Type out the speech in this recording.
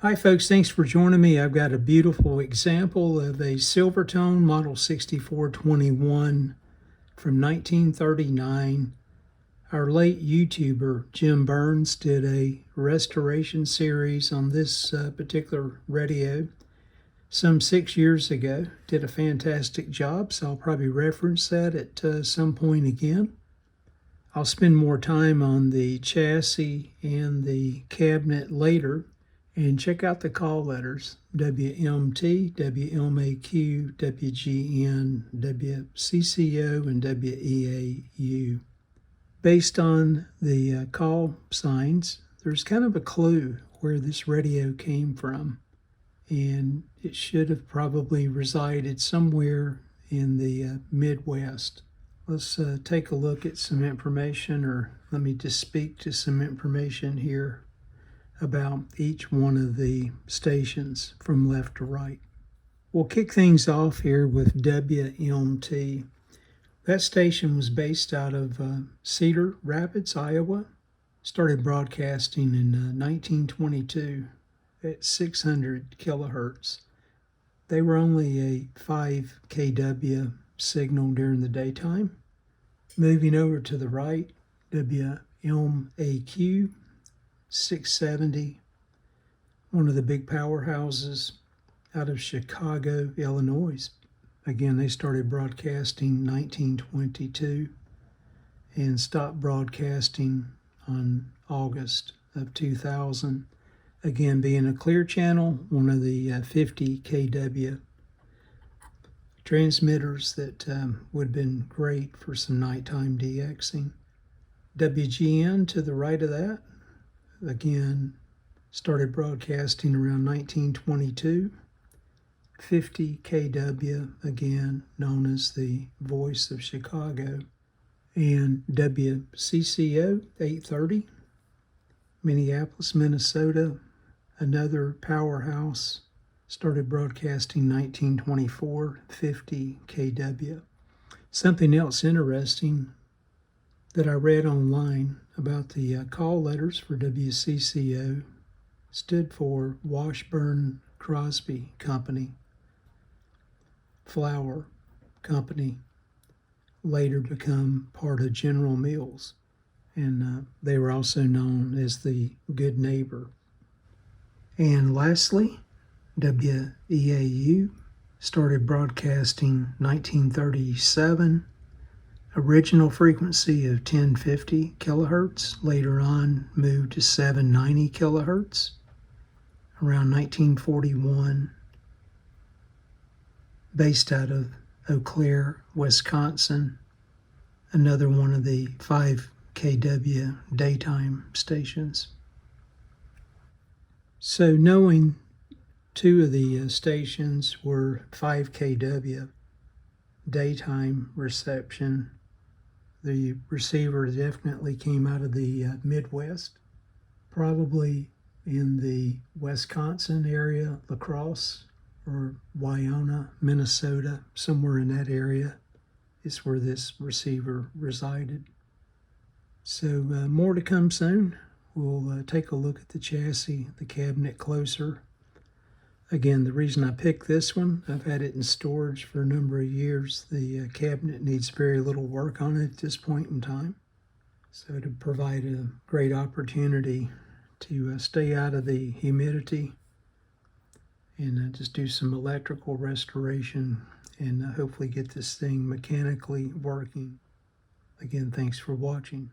Hi folks, thanks for joining me. I've got a beautiful example of a Silvertone Model 6421 from 1939. Our late YouTuber Jim Burns did a restoration series on this particular radio some 6 years ago. Did a fantastic job, so I'll probably reference that at some point again. I'll spend more time on the chassis and the cabinet later. And check out the call letters, WMT, WMAQ, WGN, WCCO, and WEAU. Based on the call signs, there's kind of a clue where this radio came from. And it should have probably resided somewhere in the Midwest. Let's take a look at some information, or let me just speak to some information here about each one of the stations from left to right. We'll kick things off here with WMT. That station was based out of Cedar Rapids, Iowa. Started broadcasting in 1922 at 600 kilohertz. They were only a 5 kW signal during the daytime. Moving over to the right, WMAQ 670, one of the big powerhouses out of Chicago, Illinois. Again, they started broadcasting 1922 and stopped broadcasting on August of 2000. Again, being a clear channel, one of the 50 kW transmitters that would have been great for some nighttime DXing. WGN to the right of that, again, started broadcasting around 1922. 50 kW, again, known as the Voice of Chicago. And WCCO 830, Minneapolis, Minnesota, another powerhouse, started broadcasting 1924, 50 kW. Something else interesting that I read online about the call letters for WCCO stood for Washburn Crosby Company, Flour Company, later become part of General Mills, and they were also known as the Good Neighbor. And lastly, WEAU started broadcasting 1937, original frequency of 1050 kilohertz, later on moved to 790 kilohertz. Around 1941, based out of Eau Claire, Wisconsin, another one of the 5 kW daytime stations. So knowing two of the stations were 5 kW daytime reception, the receiver definitely came out of the Midwest, probably in the Wisconsin area, La Crosse, or Wyona, Minnesota, somewhere in that area is where this receiver resided. So more to come soon. We'll take a look at the chassis, the cabinet closer. Again, the reason I picked this one, I've had it in storage for a number of years. The cabinet needs very little work on it at this point in time. So to provide a great opportunity to stay out of the humidity and just do some electrical restoration and hopefully get this thing mechanically working. Again, thanks for watching.